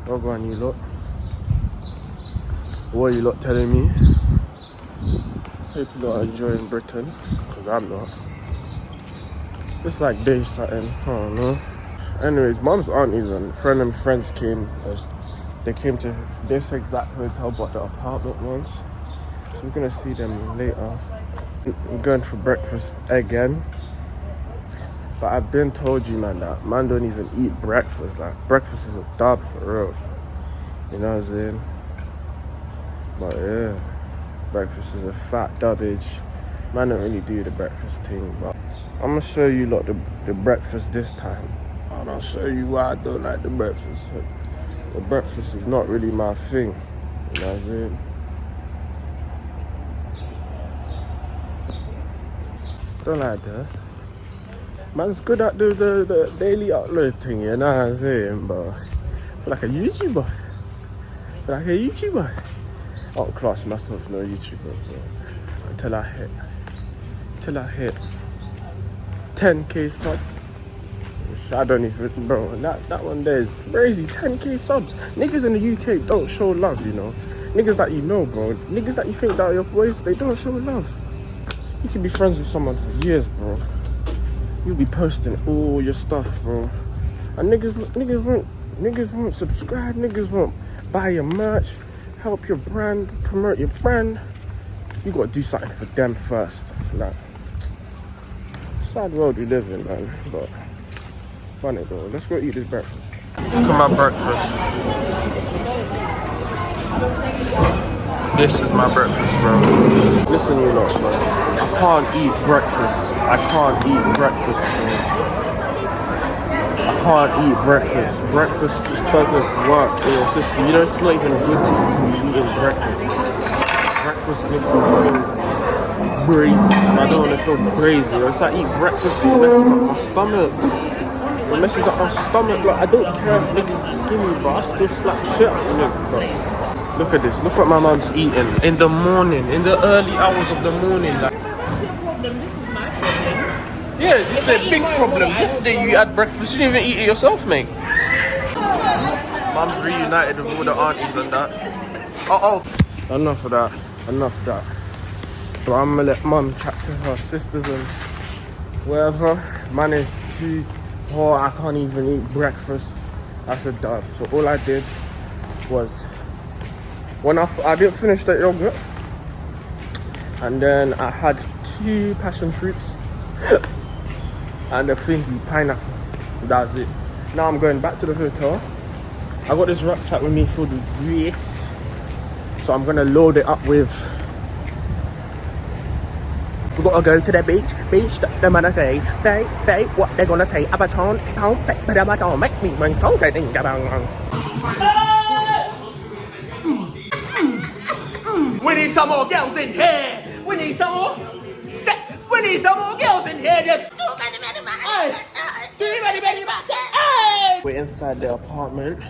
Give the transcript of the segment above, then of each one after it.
What go on, you lot? What are you lot telling me? Hope you lot are enjoying Britain, because I'm not. It's like day something, I don't know. Anyways, mum's aunties and friends came. They came to this exact hotel, but the apartment ones. So we're gonna see them later. We're going for breakfast again. But I've been told you, man, that man don't even eat breakfast. Like, breakfast is a dub for real. You know what I'm saying? But yeah, breakfast is a fat dubbage. Man don't really do the breakfast thing, but I'm gonna show you lot the breakfast this time. And I'll show you why I don't like the breakfast. The breakfast is not really my thing. You know what I'm saying? Don't like that. Man's good at the daily upload thing, you know what I'm saying? But I feel like a YouTuber. I don't class myself no YouTuber, bro. Until I hit 10k subs. I don't even, bro. That one there is crazy. 10k subs. Niggas in the UK don't show love, you know. Niggas that you know, bro. Niggas that you think that are your boys, they don't show love. You can be friends with someone for years, bro. You'll be posting all your stuff, bro. And niggas won't subscribe. Niggas won't buy your merch, help your brand, promote your brand. You gotta do something for them first. Like, sad world we live in, man. But funny though. Let's go eat this breakfast. Look at my breakfast. This is my breakfast, bro. Listen, you lot, bro. I can't eat breakfast. I can't eat breakfast, bro. I can't eat breakfast. Breakfast just doesn't work in your system. You know, it's not even good to be eating breakfast. Breakfast makes me feel brazy. And I don't want to feel brazy. It's like I eat breakfast, it messes up my stomach. It messes up my stomach. Like, I don't care if niggas are skinny, but I still slap shit out of niggas, bro. Look at this. Look what my mom's eating in the morning, in the early hours of the morning. Like, yeah, it's a big problem. Yesterday you had breakfast, you didn't even eat it yourself, mate. Mum's reunited with all the aunties and that. Enough of that. So I'm gonna let mum chat to her sisters and whatever. Man is too poor, I can't even eat breakfast. That's a dub. So all I did was, when I didn't finish the yogurt, and then I had 2 passion fruits. And a thingy pineapple. That's it. Now I'm going back to the hotel. I got this rucksack with me filled with grease. So I'm gonna load it up with. We gotta go to the beach. They're gonna say, they, what they're gonna say. Make me We need some more girls in here. We need some more girls in here. Just we're inside the apartment.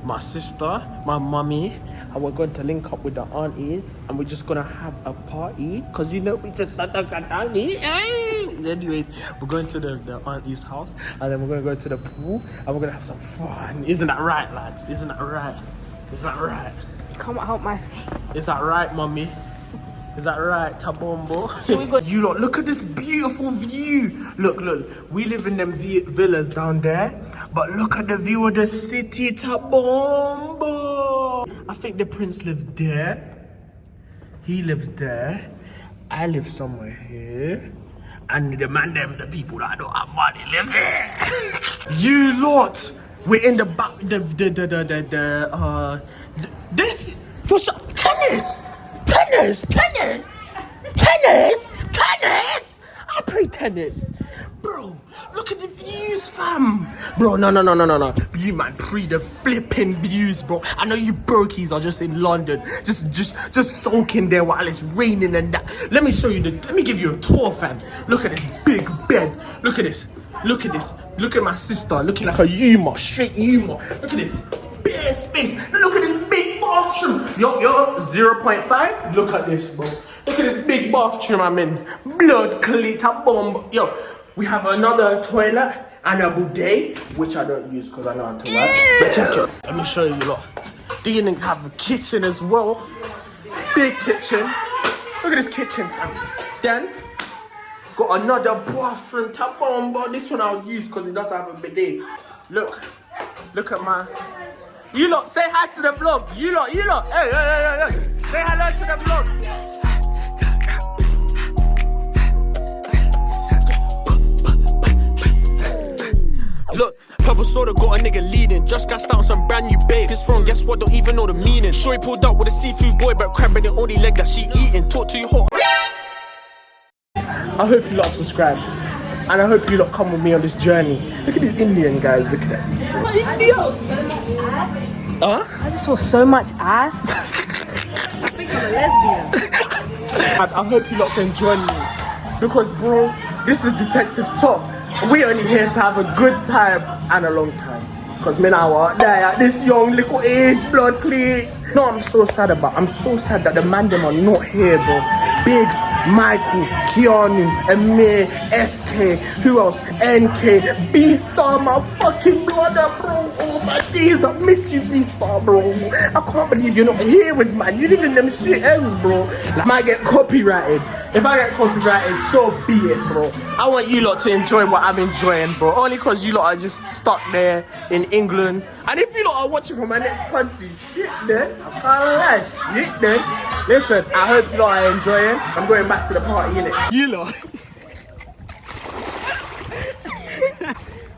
My sister, my mummy, and we're going to link up with the aunties, and we're just gonna have a party. Cause you know we just anyways, we're going to the auntie's house, and then we're gonna go to the pool, and we're gonna have some fun. Isn't that right, lads? Isn't that right? Come help my face. Is that right, mummy? Is that right, Tabombo? You lot, look at this beautiful view. Look, we live in them villas down there, but look at the view of the city, Tabombo. I think the prince lives there. He lives there. I live somewhere here. And the people that don't have money live here. You lot, we're in the back, this, for some, tennis! I play tennis. Bro, look at the views, fam. Bro, no. You man pre the flipping views, bro. I know you brokies are just in London, just soaking there while it's raining and that. Let me show you let me give you a tour, fam. Look at this big bed. Look at this. Look at my sister looking like a Yuma, straight Yuma. Look at this bare space. Now look at this big bathroom. Yo, 0.5. Look at this, bro. Look at this big bathroom I'm in. Blood glitter bomb. Yo, we have another toilet. and a bidet, which I don't use because I know how to work. But check it. Let me show you lot. These niggas have a kitchen as well. Big kitchen. Look at this kitchen, fam. Then, got another bathroom tabon, but this one I'll use because it does have a bidet. Look at my... You lot, say hi to the vlog. You lot. Hey. Say hello to the vlog. Look, Purple Soda got a nigga leading. Just gassed out on some brand new babe. This phone, guess what? Don't even know the meaning. Sure, he pulled up with a seafood boy, but crabbing the only leg that she eating. Talk to you hot. I hope you lot subscribe. And I hope you lot come with me on this journey. Look at these Indian guys, look at that. What Indians? Huh? I just saw so much ass. I think I'm a lesbian. I hope you lot can join me. Because bro, this is Detective Top. We only here to have a good time and a long time. Because me now out there at this young little age, blood clean. No, I'm so sad that the man them are not here, bro. Biggs, Michael, Keanu, Amir, SK, who else? NK, B-Star, my fucking brother, bro. Oh my days, I miss you, B-Star, bro. I can't believe you're not here with man. You live in them shit ends, bro. I might get copyrighted. If I get copyrighted, so be it, bro. I want you lot to enjoy what I'm enjoying, bro. Only because you lot are just stuck there in England. And if you lot are watching from my next country, shit then. I can't lie, shit then. Listen, I hope you lot are enjoying. I'm going back to the party, innit? You lot.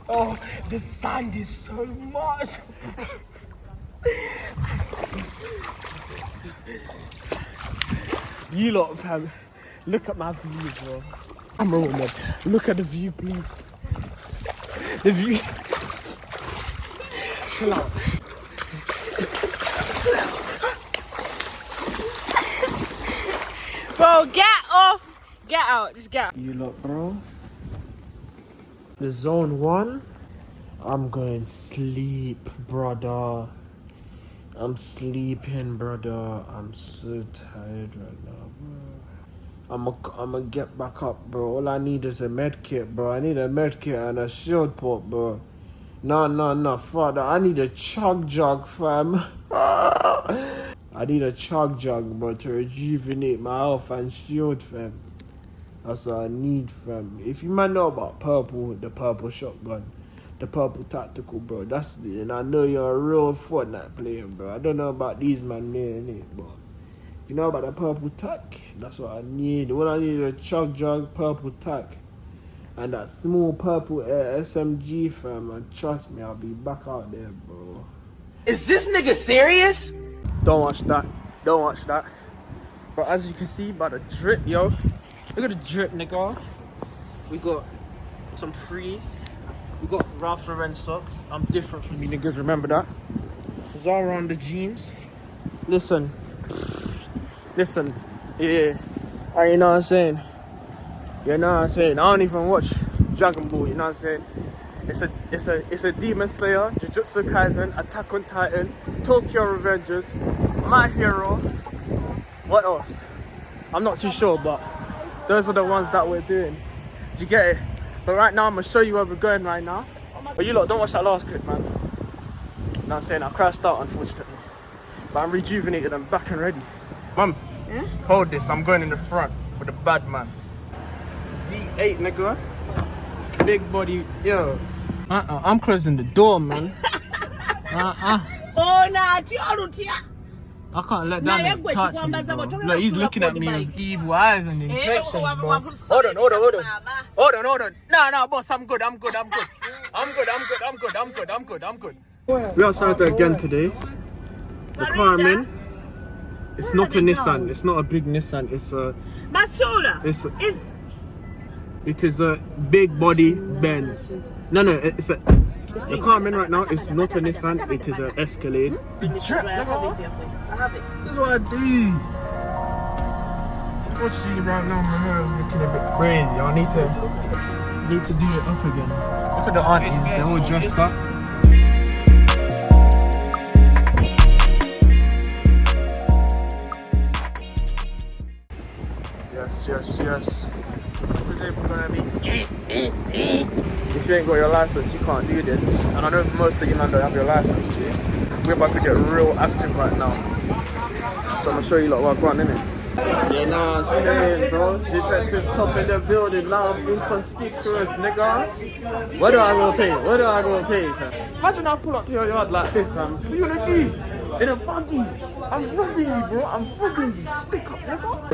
Oh, the sand is so much. You lot, fam. Look at my view, bro. I'm a woman. Look at the view, please. The view. Chill out. Bro, get off. Get out. Just get out. You lot, bro. The zone 1. I'm going sleep, brother. I'm sleeping, brother. I'm so tired right now, bro. I'ma get back up, bro. All I need is a med kit, bro. I need a med kit and a shield port, bro. No, father. I need a chug jug, fam. I need a chug jug, bro, to rejuvenate my health and shield, fam. That's what I need, fam. If you might know about the purple shotgun, the purple tactical, bro. That's the, and I know you're a real Fortnite player, bro. I don't know about these man there, innit, bro. You know about the purple tack? That's what I need. What I need is a chug jug purple tack. And that small purple SMG, fam. And trust me, I'll be back out there, bro. Is this nigga serious? Don't watch that. But as you can see by the drip, yo. Look at the drip, nigga. We got some freeze. We got Ralph Lauren socks. I'm different from you niggas, remember that? Zara on the jeans. Listen, yeah, you know what I'm saying? I don't even watch Dragon Ball, you know what I'm saying? It's a Demon Slayer, Jujutsu Kaisen, Attack on Titan, Tokyo Revengers, My Hero. What else? I'm not too sure, but those are the ones that we're doing. Did you get it? But right now, I'm gonna show you where we're going right now. But you lot, don't watch that last clip, man. You know what I'm saying? I crashed out, unfortunately. But I'm rejuvenated, I'm back and ready. Mum, hold this. I'm going in the front with the bad man. Z8, nigga. Big body, yo. I'm closing the door, man. Oh, nah, I can't let that nigga touch me, bro. Look, he's looking at me with evil eyes and intentions, bro. Hold on. No, boss, I'm good. We outside again today. The car I'm in, it's not a Nissan. It's not a big Nissan. It's a... It is a big body Benz. No, it's a... The car I'm in right now is not a Nissan. It is an Escalade. I have it. This is what I do. Unfortunately, right now my hair is looking a bit crazy. I need to do it up again. Look at the aunties, they're all dressed up. Yes. Today we're gonna be if you ain't got your license, you can't do this. And I know most of you don't have your license, G. We're about to get real active right now. So I'm gonna show you lot what I've got, innit? You know what I'm saying, bro? Detective top in the building, now I'm inconspicuous, nigga. What do I go pay? What do I go pay, fam? Imagine I pull up to your yard like this, fam. What are you gonna do? In a buggy. I'm robbing you, bro. I'm robbing you. Stick up, nigga.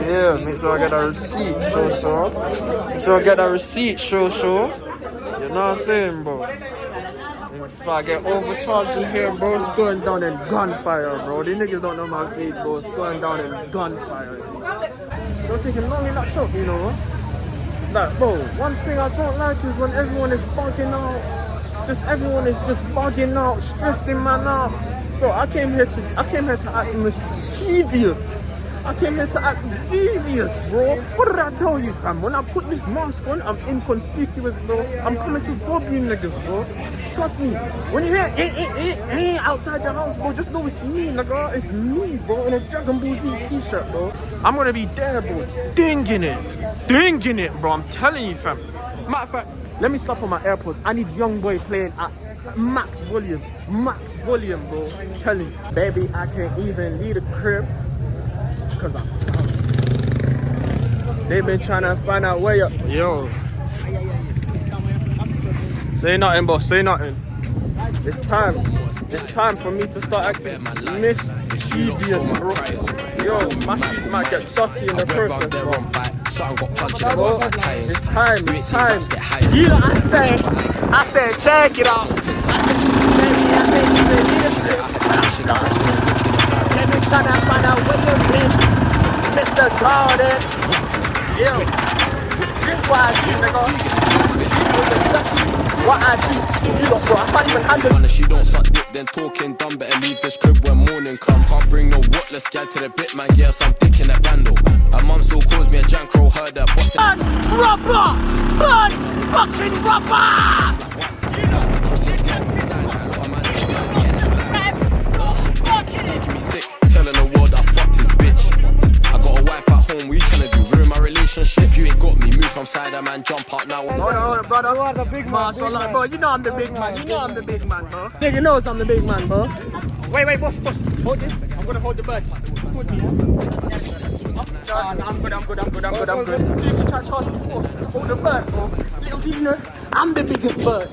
Yeah. Make sure I get that receipt, sure. Make sure I get that receipt, sure. You know what I'm saying, bro? If I get overcharged in here, bro, it's going down in gunfire, bro. These niggas don't know my feet, bro. It's going down in gunfire. You're taking long in that shop, you know what? Like, bro, one thing I don't like is when everyone is bugging out. Everyone is just bugging out, stressing man out. Bro, I came here to act mischievous. I came here to act devious, bro. What did I tell you, fam? When I put this mask on, I'm inconspicuous, bro. I'm coming to rob you niggas, bro. Trust me. When you hear outside your house, bro, just know it's me, nigga. It's me, bro, in a Dragon Ball Z t-shirt, bro. I'm gonna be there, bro. Dinging it, bro. I'm telling you, fam. Matter of fact, let me stop on my AirPods. I need Young Boy playing at max volume, bro. I'm telling you. Baby, I can't even leave the crib. Cause I'm they've been trying to find out where you're. Yo. Say nothing, boss. Say nothing. It's time for me to start acting mischievous, bro. Yo, my shoes might get dirty in the process, bro. It's time. You know, I said, check it out. Let me try to find out where you've been, Mr. Garden. Yo, this is what I do, nigga. What I do, you got, bro. I can't even handle it. She don't suck dick, then talking dumb. Better leave this crib when morning come. Can't bring no whatless gal to the bit, man. Get some dick in that bando. Her mum still calls me a jankro. Heard that boss. Rubber! Blood fucking rubber! Telling the world I fucked his bitch. I got a wife at home, what you tryna do? Ruin my relationship? If you ain't got me, move from side of man, jump out now. Hold on, brother. You are the big man. Bro, you know I'm the big man. Bro. Nigga knows I'm the big man, bro. Wait, boss. Hold this. I'm gonna hold the bird. Hold me. I'm good. You can try to charge me before to hold the bird, bro. Little do you know, I'm the biggest bird.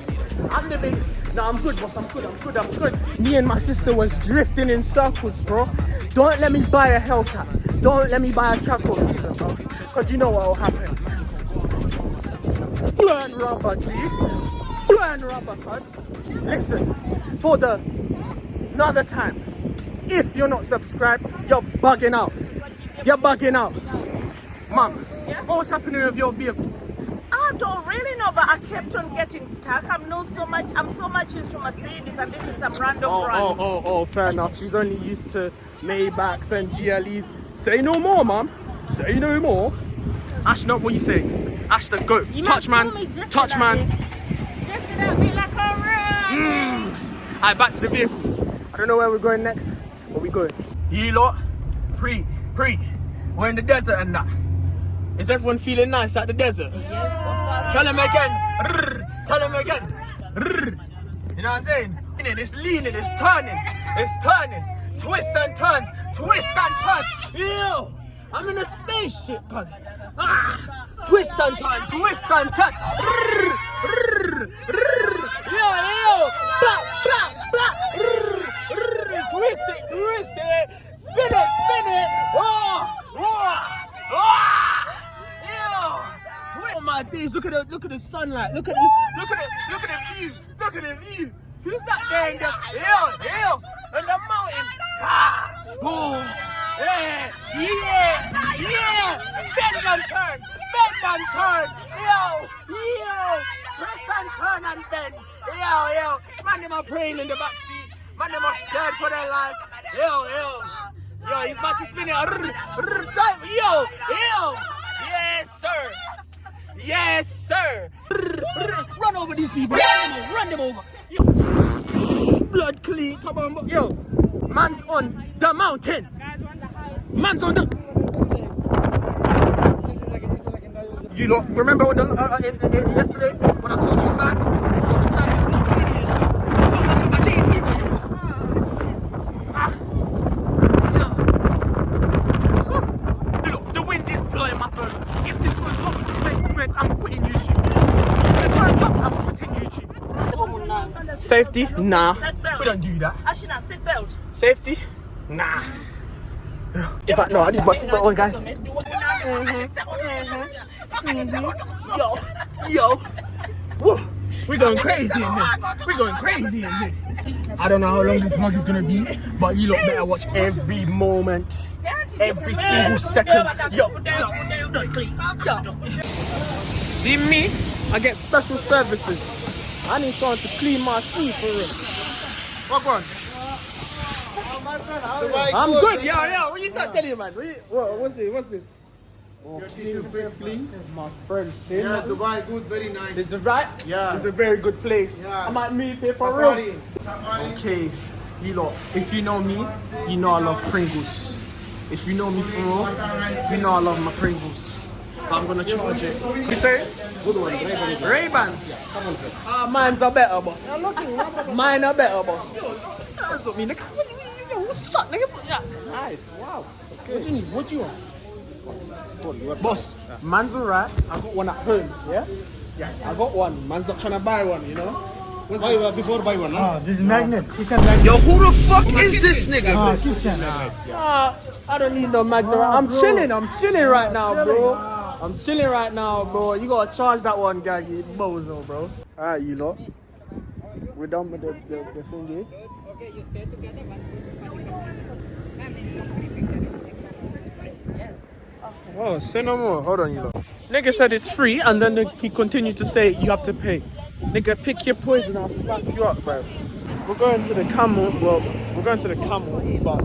No, I'm good, boss. I'm good. Me and my sister was drifting in circles, bro. Don't let me buy a Hellcat. Don't let me buy a Traco either, bro. Because you know what will happen. Burn rubber, G. Burn rubber, cuz. Listen, for the another time, if you're not subscribed, you're bugging out. Mom, what was happening with your vehicle? I don't really know, but I kept on getting stuck. I'm so much used to Mercedes, and this is some random brand. Oh, fair enough. She's only used to Maybachs and GLEs. Say no more, mom. Say no more. Ash, not what you say. Ash the goat. Touch man. Drifted at me like a rat. Alright, back to the vehicle. I don't know where we're going next, but we're going. You lot, pre. We're in the desert and that. Is everyone feeling nice at the desert? Yes, Tell him again. You know what I'm saying? It's leaning, it's turning. Twists and turns. Ew! I'm in a spaceship, cuz. Twists and turns. Yo. Blah. Twist it. Spin it. Oh my days, look at the sunlight. Look at the view. Who's that there in the hill? In the mountain. Yeah. Bend and turn. Yo. Twist and turn and bend. Yo. Man, them are praying in the back seat. Man, them are scared for their life. Yo, he's about to spin it. Drive. Yo. Yes, sir. Run over these people. Run them over. Yo. Blood clean. Yo. Man's on the mountain. You lot, remember when yesterday when I told you sand? Look, the sand is not steady enough. I can't match up my J's either, you know. Look, the wind is blowing my phone. If this phone drops, mate, I'm quitting YouTube. If this phone drops, I'm quitting YouTube. Safety? Nah. We don't do that. Ashina, seatbelt. Safety? Nah. In fact, no, I need my seatbelt on, guys. Yo. Woo. We're going crazy in here. We're going crazy in here. I don't know how long this vlog is going to be, but you lot better watch every moment. Every single second. Yo. See me? I get special services. I need someone to clean my shoes for real. What one? I'm good, yeah. What you telling you, man? What's this? Your tissue face clean. My friend, see? Yeah, Dubai, good, very nice. This is right? Yeah. It's a very good place. Yeah. I might move here for Safari. real. Okay, you lot, if you know me, you know I love Pringles. If you know me for real, you know I love my Pringles. But I'm gonna charge it. You say? Good one, Ray-Bans. Mine's are better, boss. Mine are better, boss. That's what I mean. What's up, nigga? Yeah. Nice. Wow. Okay. What do you need? What do you want? Boss, man's alright. I got one at home. Yeah. I got one. Man's not trying to buy one. You know. Buy one before buy one. Huh? This is magnet. Kitchen magnet. Yo, who the fuck is this nigga? Kitchen. I don't need no magnet. I'm chilling right now, bro. I'm chilling right now, bro. You gotta charge that one, gang. You bozo, bro. Alright, you lot. We're done with the thingy. Okay, you stay together, but Oh, say no more. Hold on, you lot. Nigga said it's free, and then he continued to say you have to pay. Nigga, pick your poison, I'll slap you up, bro. We're going to the camel. Well, we're going to the camel, but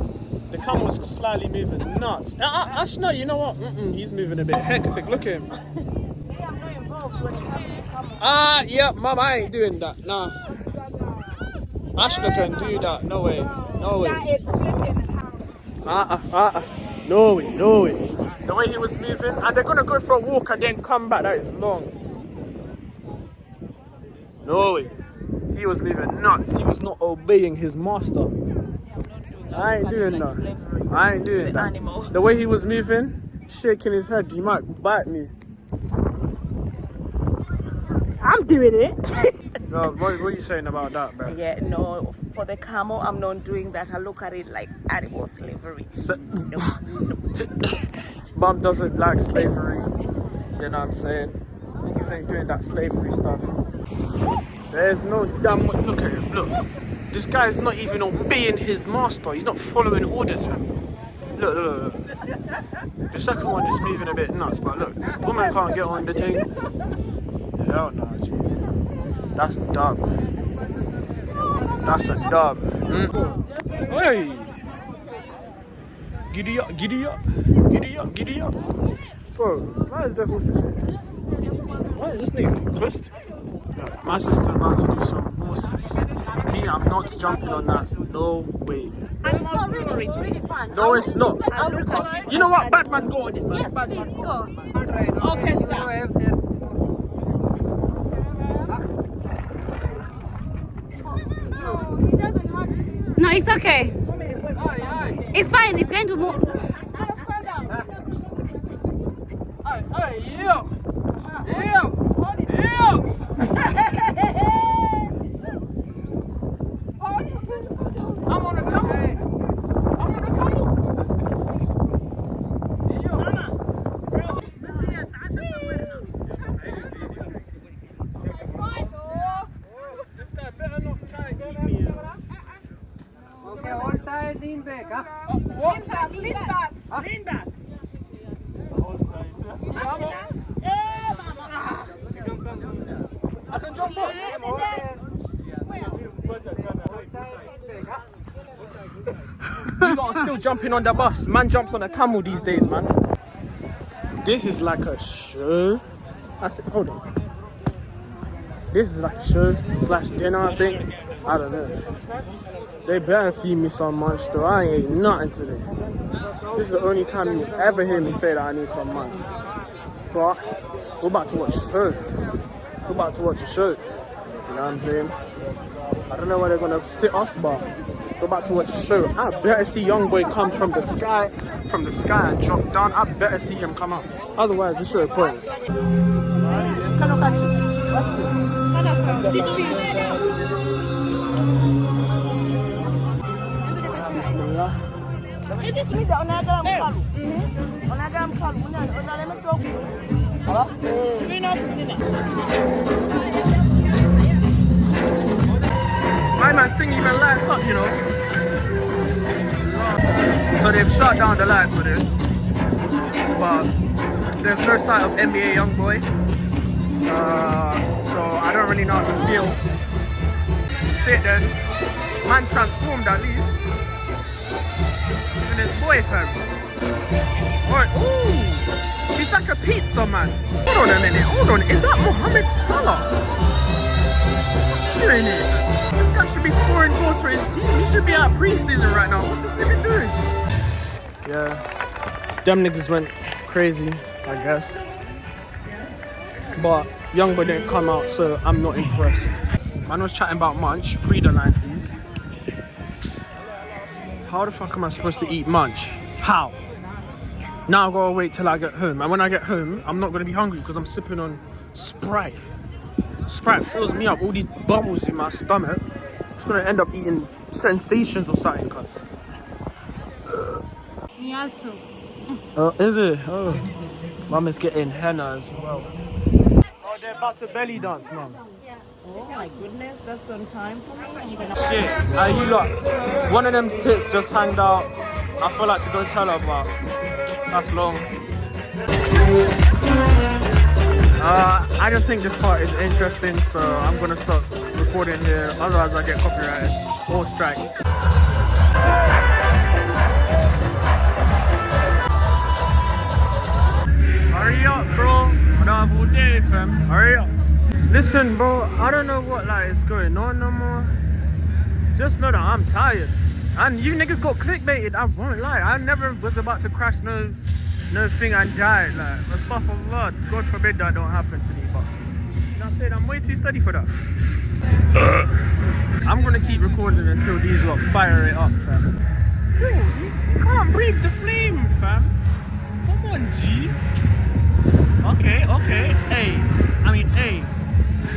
the camel's slightly moving nuts. Actually, no, you know what? He's moving a bit hectic. Look at him. Yeah, mum, I ain't doing that. Nah. Ashna can do that. No way. No way. No way. No way. The way he was moving, and they're gonna go for a walk and then come back. That is long. No way. He was moving nuts. He was not obeying his master. I ain't doing that. I ain't doing that. The way he was moving, shaking his head, he might bite me. I'm doing it. No, what are you saying about that, bro? Yeah, no, for the camel, I'm not doing that. I look at it like animal slavery. Mom doesn't like slavery. You know what I'm saying? Niggas ain't doing that slavery stuff. There's no damn. Look at him. Look, this guy's not even obeying his master. He's not following orders. Look. The second one is moving a bit nuts, but look, woman can't get on the thing. Hell no, G. That's dumb. That's a dub. Hey! Giddy up. Bro, why is that horse? Why is this nigga twist? My sister about to do some horses. Me, I'm not jumping on that. No way. it's not really, it's really fun. No, it's not. I'll record it. You know what? Batman, go on it, man. Yes, Batman. please go. Okay, sir. No, it's okay. It's fine. It's going to move. I'm on a camel. This guy better not try and eat me. Okay, all tired, lean back. What? Lean back. I can jump off. You lot are still jumping on the bus. Man jumps on a camel these days, man. This is like a show. Hold on. This is like a show / dinner, I think. I don't know. They better feed me some munch though. I ain't ate nothing today. This is the only time you ever hear me say that I need some munch. But We're about to watch a show. We're about to watch a show. You know what I'm saying? I don't know where they're gonna sit us, but we're about to watch a show. I better see Youngboy come from the sky and drop down. I better see him come out. Otherwise, this show is pointless. My man's thing even lights up, you know. So they've shut down the lights for this, but there's no sight of NBA Youngboy. So I don't really know how to feel. Sit then, man transformed at least. And his boy fam. Alright, ooh, he's like a pizza man. Hold on a minute, hold on, is that Mohamed Salah? What's he doing here? This guy should be scoring goals for his team. He should be out pre-season right now. What's this nigga doing? Yeah, them niggas went crazy, I guess. But Youngboy didn't come out, so I'm not impressed. Man was chatting about munch, pre the 90s. How the fuck am I supposed to eat munch? How? Now I gotta wait till I get home. And when I get home, I'm not gonna be hungry because I'm sipping on Sprite. Sprite fills me up, all these bubbles in my stomach. It's gonna end up eating sensations or something, cuz. Is it? Oh. Mum is getting henna as well. Oh, they're about to belly dance, mum. Oh my goodness, that's on time for me. Shit, you lot. One of them tits just hanged out. I feel like to go tell her, but that's long. I don't think this part is interesting, so I'm gonna stop recording here. Otherwise, I get copyrighted or strike. Hurry up, bro. I don't have all day, fam. Hurry up. Listen, bro, I don't know what is going on no more. Just know that I'm tired. And you niggas got clickbaited, I won't lie. I never was about to crash no thing and die. Like, astaghfirullah, God forbid that don't happen to me. But you know what I'm saying? I'm way too steady for that. I'm gonna keep recording until these lot fire it up, fam. Yo, you can't breathe the flame, fam. Come on, G. Okay. A.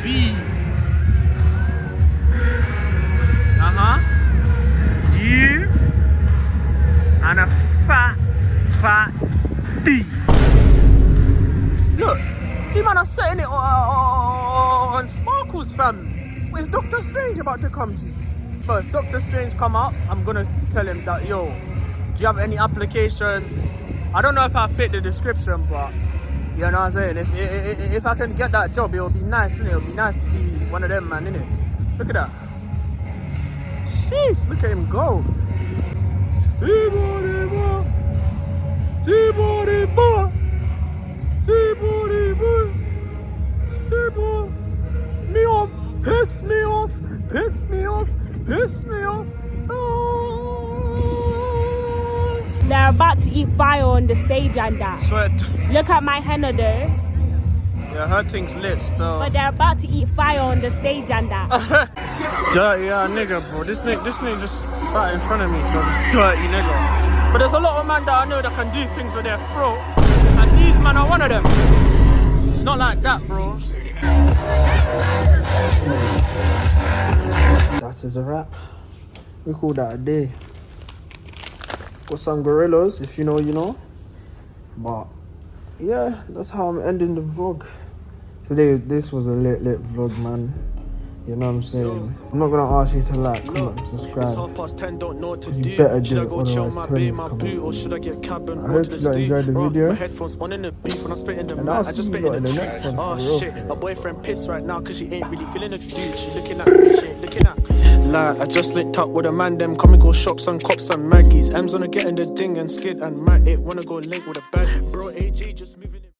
B. U. And a fat D. Look, you man are setting it on sparkles, fam. Is Dr. Strange about to come, G? But if Dr. Strange come out, I'm gonna tell him that, yo, do you have any applications? I don't know if I fit the description, but you know what I'm saying? If I can get that job, it'll be nice, innit? It'll be nice to be one of them, man, innit? Look at that. Jeez, look at him go. Me off, piss me off. Oh. They're about to eat fire on the stage and that. Sweat. Look at my henna though. Yeah, her thing's lit still. But they're about to eat fire on the stage and that. Dirty nigga, bro. This nigga just right in front of me, so dirty nigga. But there's a lot of men that I know that can do things with their throat, and these men are one of them. Not like that, bro. That is a wrap. We call that a day. Got some gorillas, if you know, you know. But yeah, that's how I'm ending the vlog. Today, this was a lit vlog, man. You know what I'm saying? I'm not gonna ask you to like, comment, subscribe. It's 10:30, don't know what to do. Better do it, otherwise Tony will come or should I get cabin? I hope you guys enjoyed the video. My headphones on in the beef when I spit in the mat. I just spit in the next one. Oh shit, my boyfriend pissed right now cause she ain't really feeling the dude. She looking at me, she ain't looking at me. Like, I just linked up with a man, them come and go shops and cops and Maggie's. M's on a getting the ding and skid and Matt it wanna go link with a baddie. Bro, AJ just moving it.